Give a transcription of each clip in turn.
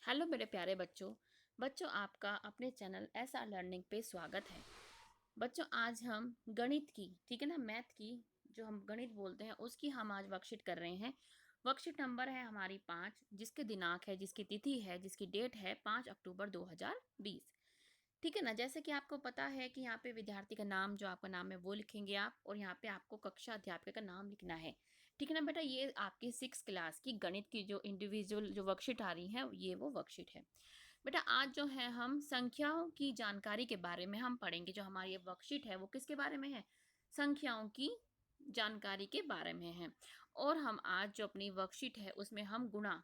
Hello मेरे प्यारे बच्चों। बच्चों, आपका अपने चैनल एसआर लर्निंग पे स्वागत है। बच्चों, आज हम गणित की, ठीक है ना, मैथ की, जो हम गणित बोलते हैं उसकी हम आज वर्कशीट कर रहे हैं। वर्कशीट नंबर है हमारी 5, जिसके दिनांक है, जिसकी तिथि है, जिसकी डेट है 5 अक्टूबर 2020। ठीक है ना। जैसे कि आपको पता है कि यहाँ पे विद्यार्थी का नाम, जो आपका नाम है वो लिखेंगे आप, और यहाँ पे आपको कक्षा अध्यापक का नाम लिखना है। ठीक है ना बेटा, ये आपकी 6 क्लास की गणित की जो इंडिविजुअल जो वर्कशीट आ रही है, ये वो वर्कशीट है। बेटा, आज जो है हम संख्याओं की जानकारी के बारे में हम पढ़ेंगे। जो हमारी ये वर्कशीट है वो किसके बारे में है? संख्याओं की जानकारी के बारे में है। और हम आज जो अपनी वर्कशीट है उसमें हम गुणा,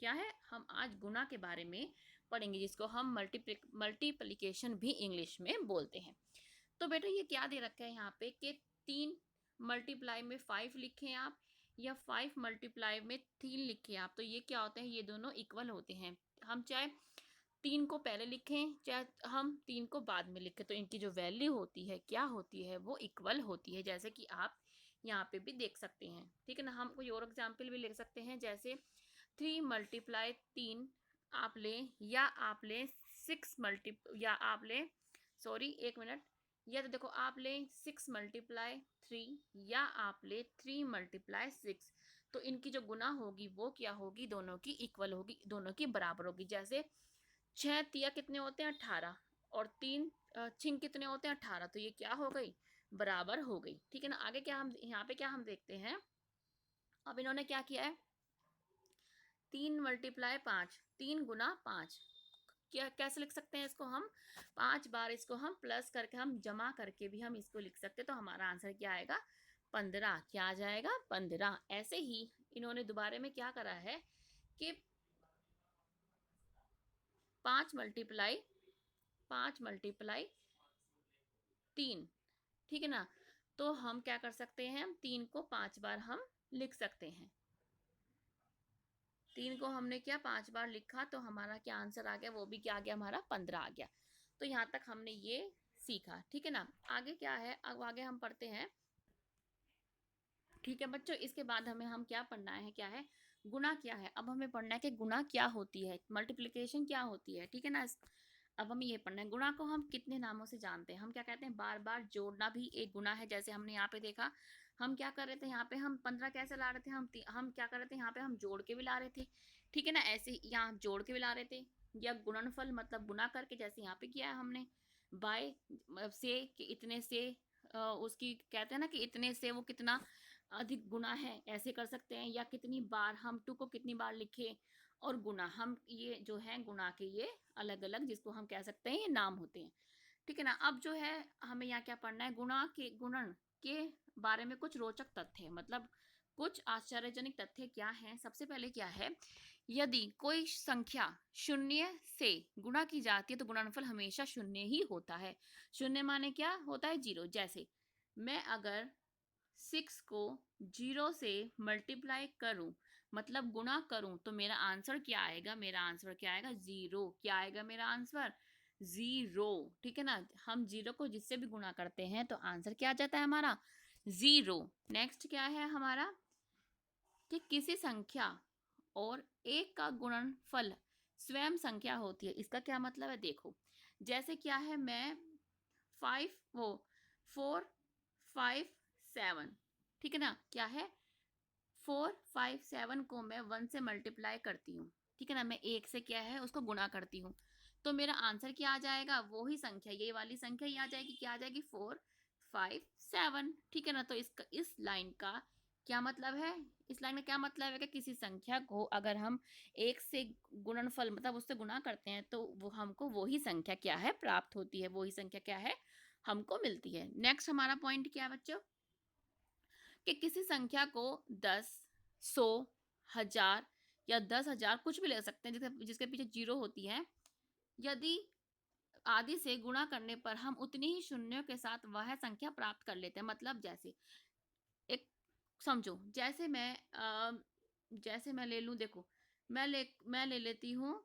क्या है, हम आज गुणा के बारे में पढ़ेंगे, जिसको हम मल्टीप्लिकेशन भी इंग्लिश में बोलते हैं। तो बेटा, ये क्या दे रखा है यहाँ पे कि 3 मल्टीप्लाई में 5 लिखें आप, या 5 मल्टीप्लाई में 3 लिखें आप, तो ये क्या होते हैं? ये दोनों इक्वल होते हैं। हम चाहे 3 को पहले लिखें, चाहे हम 3 को बाद में लिखें, तो इनकी जो वैल्यू होती है, क्या होती है, वो इक्वल होती है, जैसे कि आप यहाँ पे भी देख सकते हैं। ठीक है ना। हम कोई और एग्जाम्पल भी लिख सकते हैं, जैसे 3 मल्टीप्लाई 3 आप लें, या आप लें 6 मल्टी, या आप लें, सॉरी एक मिनट, या तो देखो आप लें 6 मल्टीप्लाई 3, या आप लें 3 मल्टीप्लाई 6। तो इनकी जो गुना होगी वो क्या होगी? दोनों की इक्वल होगी, दोनों की बराबर होगी। जैसे 6 तिया कितने होते हैं? 18, और 3 छिंग कितने होते हैं? 18। तो ये क्या हो गई? बराबर हो गई। ठीक है ना। आगे क्या हम यहाँ पे क्या हम देखते हैं? अब इन्होंने क्या किया है? 3 मल्टीप्लाई 5, 3 गुना 5, क्या कैसे लिख सकते हैं इसको हम? 5 बार इसको हम प्लस करके, हम जमा करके भी हम इसको लिख सकते हैं। तो हमारा आंसर क्या आएगा? 15। क्या आ जाएगा? 15। ऐसे ही इन्होंने दोबारा में क्या करा है कि 5 मल्टीप्लाई 3, ठीक है ना। तो हम क्या कर सकते हैं? 3 को 5 बार हम लिख सकते हैं। 3 को हमने क्या 5 बार लिखा, तो हमारा क्या आंसर आ गया? वो भी क्या आ गया? हमारा 15 आ गया। तो यहाँ तक हमने ये सीखा। ठीक है ना। आगे क्या है? अब आगे हम पढ़ते हैं। ठीक है बच्चों, इसके बाद हमें हम क्या पढ़ना है? क्या है? गुणा क्या है। अब हमें पढ़ना है कि गुणा क्या होती है, मल्टीप्लिकेशन क्या होती है। ठीक है ना। अब हमें ये पढ़ना है, गुणा को हम कितने नामों से जानते हैं। हम क्या कहते हैं? बार बार जोड़ना भी एक गुणा है। जैसे हमने यहाँ पे देखा, हम क्या कर रहे थे? यहाँ पे हम 15 कैसे ला रहे थे? हम क्या कर रहे थे? यहाँ पे हम जोड़ के भी ला रहे थे। ठीक है ना। ऐसे ही यहाँ जोड़ के भी ला रहे थे, या गुणनफल मतलब गुना करके, जैसे यहाँ पे किया है हमने। बाय से कि इतने से, उसकी कहते हैं ना कि इतने से वो कितना अधिक गुना है, ऐसे कर सकते हैं। या कितनी बार हम 2 को कितनी बार लिखे, और गुना, हम ये जो है गुना के ये अलग अलग, जिसको हम कह सकते हैं, ये नाम होते हैं। ठीक है ना। अब जो है हमें यहाँ क्या पढ़ना है? गुणा के, गुणन के बारे में कुछ रोचक तथ्य, मतलब कुछ आश्चर्यजनक तथ्य क्या हैं। सबसे पहले क्या है? यदि कोई संख्या शून्य से गुणा की जाती है तो गुणनफल हमेशा शून्य ही होता है। शून्य माने क्या होता है? जीरो। जैसे मैं अगर 6 को 0 से मल्टीप्लाई करूं, मतलब गुणा करूं, तो मेरा आंसर क्या आएगा? मेरा आंसर क्या आएगा? 0। क्या आएगा मेरा आंसर? 0। ठीक है ना। हम 0 को जिससे भी गुणा करते हैं तो आंसर क्या आ जाता है हमारा? 0। नेक्स्ट क्या है हमारा? कि किसी संख्या और एक का गुणनफल स्वयं संख्या होती है। इसका क्या मतलब है? देखो, जैसे क्या है, मैं 5 वो 4 5 7, ठीक है ना। क्या है? 4 5 7 को मैं 1 से मल्टीप्लाई करती हूँ, ठीक है ना। मैं एक से क्या है उसको गुणा करती हूँ, तो मेरा आंसर क्या आ जाएगा? वो ही संख्या, ये वाली संख्या ही आ जाएगी। क्या आ जाएगी? 4 5 7। ठीक है ना। तो इसका, इस लाइन का क्या मतलब है? इस लाइन का क्या मतलब है कि किसी संख्या को अगर हम एक से गुणनफल मतलब उससे गुणा करते हैं, तो वो हमको वही संख्या क्या है? प्राप्त होती है। वही संख्या क्या है? हमको मिलती है। नेक्स्ट हमारा पॉइंट क्या है बच्चों? कि किसी संख्या को 10, 100, 1000 या 10,000 कुछ भी ले सकते हैं, जिसके जिसके पीछे जीरो होती है। यदि आदि से गुणा करने पर हम उतनी ही शून्यों के साथ वह संख्या प्राप्त कर लेते हैं। मतलब जैसे एक, समझो, जैसे मैं ले लूं, देखो, मैं ले लेती हूँ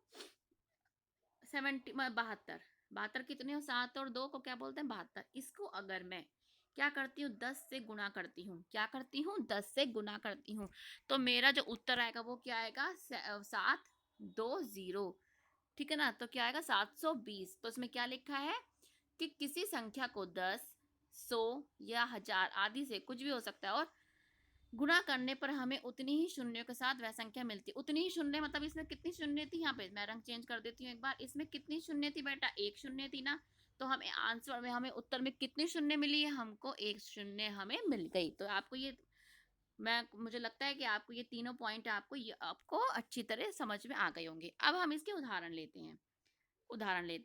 72। 72 कितने हो? 7 और 2 को क्या बोलते हैं? 72। इसको अगर मैं क्या करती हूँ? 10 से गुणा करती हूँ। क्या करती हूँ? 10 से गुणा करती हूँ। तो मेरा जो उत्तर आएगा वो क्या आएगा? 7 2 0। ठीक है ना। तो क्या आएगा 720। तो इसमें क्या लिखा है कि किसी संख्या को 10, 100 या 1000 आदि से, कुछ भी हो सकता है, और गुणा करने पर हमें उतनी ही शून्यों के साथ वह संख्या मिलती है। उतनी ही शून्य मतलब इसमें कितनी शून्य थी, यहाँ पे मैं रंग चेंज कर देती हूँ एक बार। इसमें कितनी शून्य थी बेटा, एक शून्य थी ना। तो हमें आंसर में, हमें उत्तर में कितनी शून्य मिली है, हमको एक शून्य हमें मिल गई। तो आपको ये, मैं मुझे लगता है कि आपको ये तीनों पॉइंट आपको अच्छी तरह समझ में आ गए होंगे। अब हम इसके उदाहरण लेते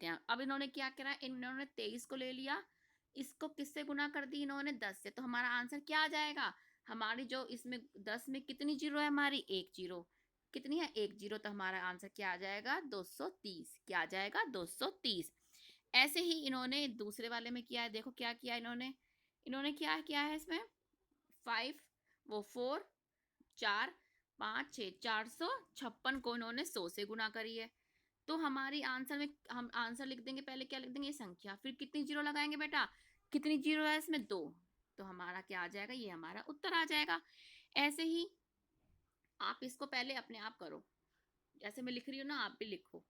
हैं। अब इन्होंने क्या करा, इन्होंने 23 को ले लिया, इसको किससे गुना कर दी इन्होंने, 10 से। तो हमारा आंसर क्या आ जाएगा, हमारी जो इसमें 10 में कितनी जीरो है, हमारी एक जीरो। कितनी है, एक जीरो। तो हमारा आंसर क्या आ जाएगा, 230। क्या आ जाएगा, 230। ऐसे ही इन्होंने दूसरे वाले में किया है। देखो क्या किया इन्होंने, इन्होंने क्या किया है इसमें, 5, वो 4, 4, 5, 6, 456 को इन्होंने 100 से गुना करी है। तो हमारी आंसर में, हम आंसर लिख देंगे, पहले क्या लिख देंगे, संख्या, फिर कितनी जीरो लगाएंगे बेटा, कितनी जीरो है इसमें, 2। तो हमारा क्या आ जाएगा, ये हमारा उत्तर आ जाएगा। ऐसे ही आप इसको पहले अपने आप करो, जैसे मैं लिख रही हूँ ना, आप भी लिखो।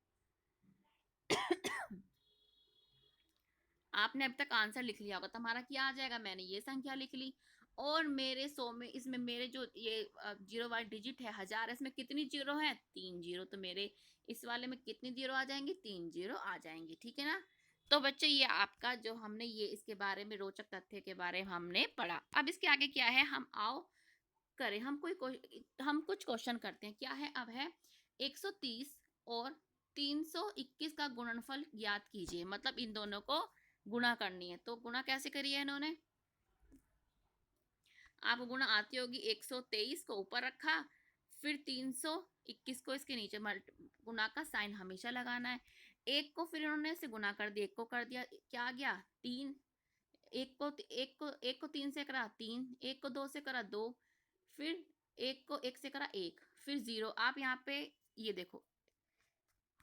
आपने अब तक आंसर लिख लिया होगा, तो हमारा क्या आ जाएगा, मैंने ये संख्या लिख ली, और मेरे 100 में, इसमें मेरे जो ये जीरो वाली डिजिट है 1000, इसमें कितनी जीरो है, 3 जीरो। तो मेरे इस वाले में कितनी जीरो आ जाएंगी, 3 जीरो आ जाएंगी। ठीक है ना। तो बच्चे ये आपका जो हमने ये इसके बारे में, रोचक तथ्य के बारे में हमने पढ़ा। अब इसके आगे क्या है, हम आओ करें, हम कुछ क्वेश्चन करते हैं। क्या है, अब है 130 और 321 का गुणनफल ज्ञात कीजिए। मतलब इन दोनों को गुणा करनी है। तो गुणा कैसे करी है इन्होंने, आपको गुणा आती होगी। 123 को ऊपर रखा, फिर 321 को इसके नीचे, गुणा का साइन हमेशा लगाना है। एक को फिर इन्होंने से गुणा कर दिया, एक को कर दिया, क्या आ गया, 3। एक को 3 से करा 3, एक को 2 से करा 2, फिर एक को 1 से करा 1, फिर 0। आप यहाँ पे ये देखो,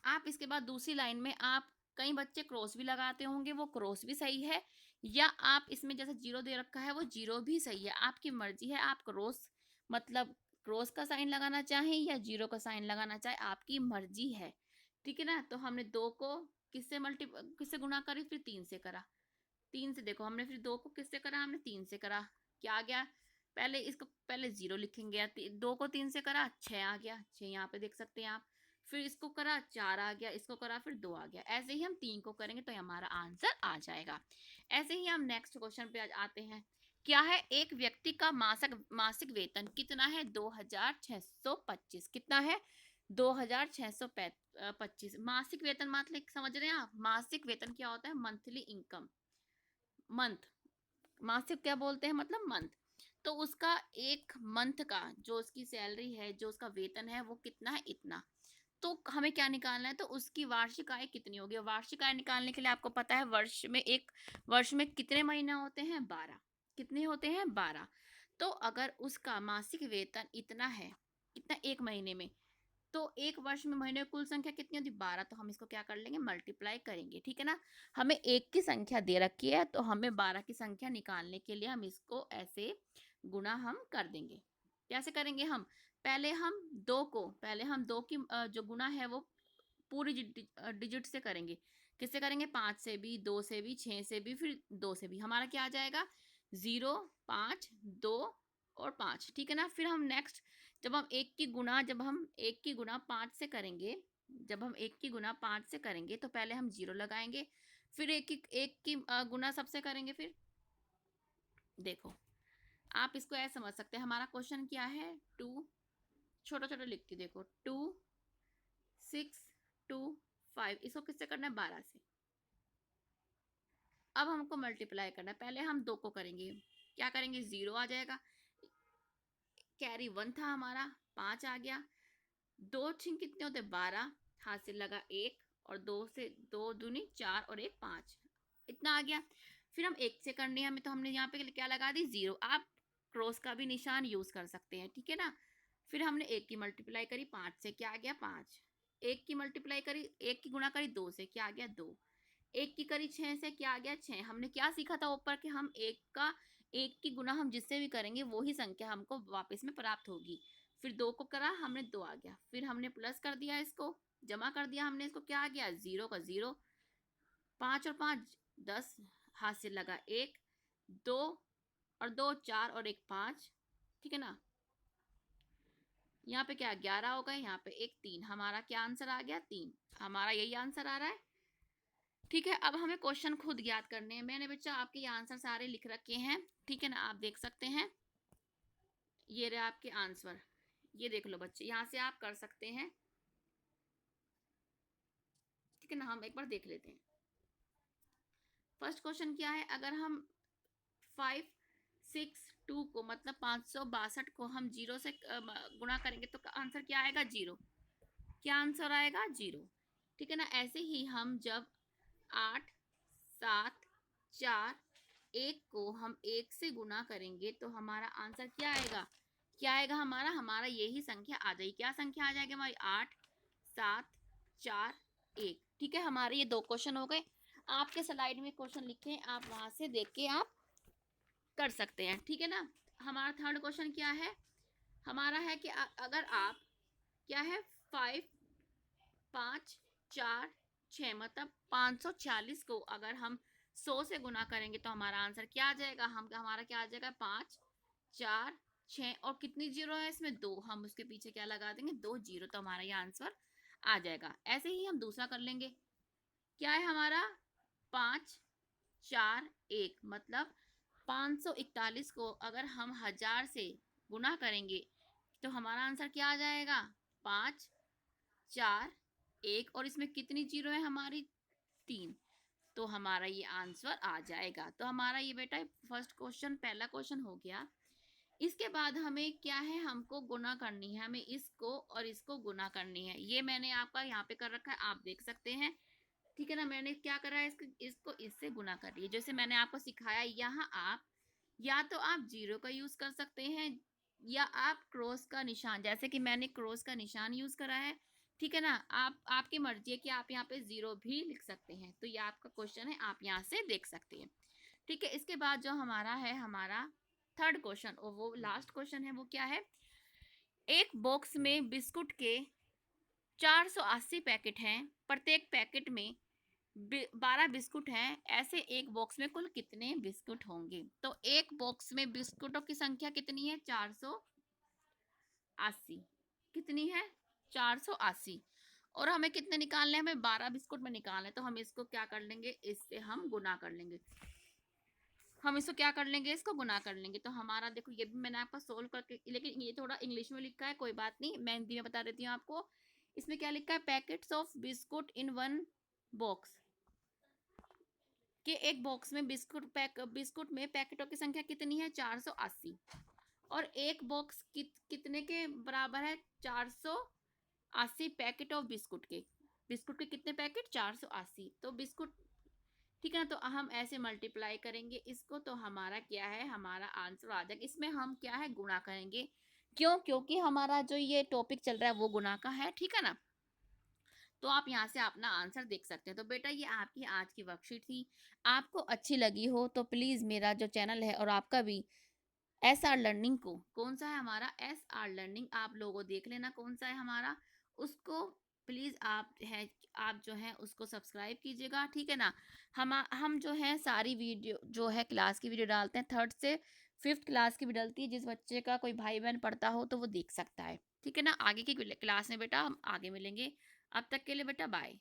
आप इसके बाद दूसरी लाइन में आप, कई बच्चे क्रॉस भी लगाते होंगे, वो क्रॉस भी सही है, या आप इसमें जैसे जीरो दे रखा है वो जीरो भी सही है, आपकी मर्जी है। आप क्रॉस मतलब क्रॉस का साइन लगाना चाहें या जीरो का साइन लगाना चाहे, आपकी मर्जी है। ठीक है ना। तो हमने 2 को किससे गुणा करी, फिर 3 से करा। 3 से देखो, हमने फिर 2 को किससे करा, हमने 3 से करा। क्या आ गया, पहले इसको पहले 0 लिखेंगे, 2 को 3 से करा 6 आ गया, 6 यहाँ पे देख सकते हैं आप। फिर इसको करा 4 आ गया, इसको करा फिर 2 आ गया। ऐसे ही हम 3 को करेंगे तो हमारा आंसर आ जाएगा। ऐसे ही हम नेक्स्ट क्वेश्चन पे आते हैं। क्या है, एक व्यक्ति का मासिक वेतन कितना है, 2625। कितना है, 2625। मासिक वेतन मतलब समझ रहे हैं आप, मासिक वेतन क्या होता है, मंथली इनकम। मंथ, मासिक क्या बोलते हैं, मतलब मंथ। तो उसका एक मंथ का जो उसकी सैलरी है, जो उसका वेतन है, वो कितना है, इतना। तो हमें क्या निकालना है, तो उसकी वार्षिक आय कितनी होगी। वार्षिक आय निकालने के लिए आपको पता है, वर्ष में कितने महीने होते हैं, 12। कितने होते हैं, 12। तो अगर उसका मासिक वेतन इतना है, कितना, एक महीने में, तो एक वर्ष में महीने की कुल संख्या कितनी होती है, 12। तो हम इसको क्या कर लेंगे, मल्टीप्लाई करेंगे। ठीक है ना। हमें एक की संख्या दे रखी है, तो हमें 12 की संख्या निकालने के लिए हम इसको ऐसे गुणा हम कर देंगे। कैसे करेंगे हम, पहले हम दो की जो गुणा है वो पूरी डिजिट से करेंगे। किससे करेंगे, 5 से भी, 2 से भी, 6 से भी, फिर 2 से भी। हमारा क्या आ जाएगा, 0, 5, 2 और 5। ठीक है ना। फिर हम नेक्स्ट, जब हम एक की गुणा 5 से करेंगे, तो पहले हम 0 लगाएंगे, फिर एक की गुणा सबसे करेंगे। फिर देखो, आप इसको ऐसे समझ सकते हैं, हमारा क्वेश्चन क्या है, 2, छोटा छोटा लिखती देखो, 2, 6, 2, 5, इसको किससे करना है, 12 से। अब हमको मल्टीप्लाई करना है, पहले हम 2 को करेंगे, क्या करेंगे, 0 आ जाएगा, कैरी 1 था हमारा, 5 आ गया, 2 छिंग कितने होते, 12, हाथ से लगा 1, और 2 से 2 दूनी 4 और 1 5, इतना आ गया। फिर हम 1 से करने हैं हमें, तो हमने यहाँ पे क्या लगा दी, 0। आप क्रॉस का भी निशान यूज कर सकते हैं। ठीक है ना। फिर हमने 1 की मल्टीप्लाई करी 5 से, क्या आ गया, 5। 1 की मल्टीप्लाई करी, 1 की गुणा करी 2 से, क्या आ गया, 2। 1 की करी 6 से, क्या आ गया, 6। हमने क्या सीखा था ऊपर, कि हम एक की गुणा हम जिससे भी करेंगे वो ही संख्या हमको वापस में प्राप्त होगी। फिर 2 को करा हमने, 2 आ गया, फिर हमने प्लस कर दिया इसको, जमा कर दिया हमने, इसको क्या आ गया 0 का 0, 5 और 5 10, हाथ से लगा 1, 2 और 2 4 और 1 5, ठीक है ना। यहाँ पे क्या 11 हो गए, यहाँ पे 1 3, हमारा क्या आंसर आ गया 3, हमारा यही आंसर आ रहा है। ठीक है, अब हमें क्वेश्चन खुद याद करने हैं। मैंने बच्चा आपके ये आंसर सारे लिख रखे हैं, ठीक है ना, आप देख सकते हैं, ये रहे आपके आंसर, ये देख लो बच्चे, यहाँ से आप कर सकते हैं, ठीक है ना। हम एक बार देख लेते हैं। फर्स्ट क्वेश्चन क्या है, अगर हम 562 को मतलब 562 को हम 0 से गुणा करेंगे तो आंसर क्या आएगा 0, क्या आंसर आएगा 0, ठीक है ना। ऐसे ही हम जब 8 7 4 1 को हम 1 से गुना करेंगे तो हमारा आंसर क्या आएगा, क्या आएगा हमारा, हमारा यही संख्या आ जाएगी, क्या संख्या आ जाएगी हमारी 8 7 4 1, ठीक है। हमारे ये 2 क्वेश्चन हो गए, आपके स्लाइड में क्वेश्चन लिखे हैं, आप वहां से देख के आप कर सकते हैं, ठीक है ना। हमारा थर्ड क्वेश्चन क्या है, हमारा है कि अगर आप क्या है 5 5 4 6 मतलब 546 को अगर हम 100 से गुना करेंगे तो हमारा आंसर क्या आ जाएगा, हम हमारा क्या आ जाएगा 5 4 6 और कितनी जीरो है इसमें 2, हम उसके पीछे क्या लगा देंगे 2 जीरो, तो हमारा ये आंसर आ जाएगा। ऐसे ही हम दूसरा कर लेंगे, क्या है हमारा 5 4 1 मतलब 541 को अगर हम 1000 से गुना करेंगे तो हमारा आंसर क्या आ जाएगा 5 4 1, और इसमें कितनी जीरो है हमारी 3, तो हमारा ये आंसर आ जाएगा। तो हमारा ये बेटा फर्स्ट क्वेश्चन पहला क्वेश्चन हो गया। इसके बाद हमें क्या है, हमको गुना करनी है, हमें इसको और इसको गुना करनी है, ये मैंने आपका यहाँ पे कर रखा है, आप देख सकते हैं, ठीक है ना। मैंने क्या करा है, इसको इससे गुना कर रही है, जैसे मैंने आपको सिखाया। यहाँ आप या तो आप जीरो का यूज कर सकते हैं या आप क्रॉस का निशान, जैसे कि मैंने क्रॉस का निशान यूज करा है, ठीक है ना। आप आपकी मर्जी है कि आप यहाँ पे जीरो भी लिख सकते हैं, तो ये आपका क्वेश्चन है, आप यहाँ से देख सकते हैं, ठीक है। इसके बाद जो हमारा है, हमारा थर्ड क्वेश्चन और वो लास्ट क्वेश्चन है, वो क्या है, एक बॉक्स में बिस्कुट के 480 पैकेट हैं, प्रत्येक पैकेट में 12 बिस्कुट हैं, ऐसे एक बॉक्स में कुल कितने बिस्कुट होंगे। तो एक बॉक्स में बिस्कुटों की संख्या कितनी है 480, कितनी है 480, और हमें कितने निकालने हैं, हमें 12 बिस्कुट में निकालने, तो हम इसको क्या कर लेंगे, इससे हम गुना कर लेंगे, हम इसको क्या कर लेंगे, इसको गुना कर लेंगे। तो हमारा देखो ये भी मैंने आपको सोल्व करके, लेकिन ये थोड़ा इंग्लिश में लिखा है, कोई बात नहीं, मैं हिंदी में बता देती हूँ आपको। इसमें क्या लिखा है, packets of biscuit in one box, कि एक बॉक्स में बिस्कुट में पैकेटों की संख्या कितनी है 480, और एक बॉक्स कितने के बराबर है 480 पैकेट ऑफ बिस्कुट के कितने पैकेट 480, तो बिस्कुट, ठीक है ना। तो हम ऐसे मल्टीप्लाई करेंगे इसको, तो हमारा क्या है, हमारा आंसर आ जाएगा। इसमें हम क्या है गुणा करेंगे, क्यों, क्योंकि हमारा जो ये टॉपिक चल रहा है वो गुणा का है, ठीक है ना। तो आप यहाँ से अपना आंसर देख सकते हैं। तो बेटा ये आपकी आज की वर्कशीट थी, आपको अच्छी लगी हो तो प्लीज़ मेरा जो चैनल है और आपका भी SR लर्निंग को, कौन सा है हमारा SR लर्निंग, आप लोगों देख लेना कौन सा है हमारा, उसको प्लीज़ आप जो है उसको सब्सक्राइब कीजिएगा, ठीक है ना। हम जो है सारी वीडियो जो है क्लास की वीडियो डालते हैं, 3rd से 5th क्लास की भी डलती है, जिस बच्चे का कोई भाई बहन पढ़ता हो तो वो देख सकता है, ठीक है ना। आगे की क्लास में बेटा हम आगे मिलेंगे, अब तक के लिए बेटा बाय।